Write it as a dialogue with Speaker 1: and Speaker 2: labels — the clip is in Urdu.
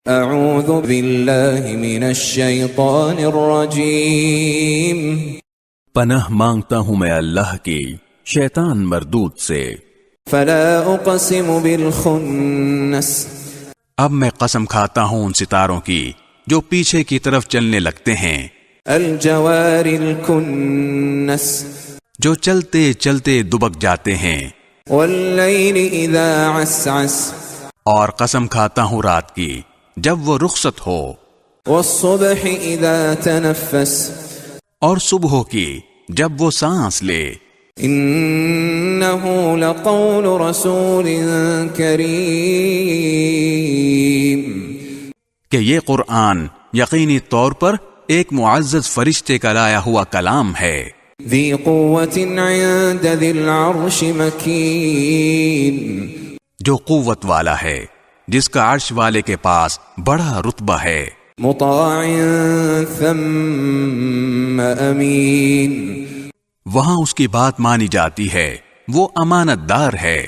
Speaker 1: اعوذ باللہ من الشیطان الرجیم،
Speaker 2: پناہ مانگتا ہوں میں اللہ کی شیطان مردود سے۔
Speaker 1: فلا اقسم بالخنس،
Speaker 2: اب میں قسم کھاتا ہوں ان ستاروں کی جو پیچھے کی طرف چلنے لگتے ہیں،
Speaker 1: الجوار الکنس،
Speaker 2: جو چلتے چلتے دبک جاتے ہیں،
Speaker 1: واللیل اذا عسعس،
Speaker 2: اور قسم کھاتا ہوں رات کی جب وہ رخصت ہو،
Speaker 1: والصبح اذا تنفس،
Speaker 2: اور صبح کی جب وہ سانس لے۔
Speaker 1: انه لقول رسول کریم،
Speaker 2: کہ یہ قرآن یقینی طور پر ایک معزز فرشتے کا لایا ہوا کلام ہے،
Speaker 1: ذی قوت عند ذی العرش مکین،
Speaker 2: جو قوت والا ہے جس کا عرش والے کے پاس بڑا رتبہ ہے،
Speaker 1: مطاع ثم امین،
Speaker 2: وہاں اس کی بات مانی جاتی ہے، وہ امانت دار ہے۔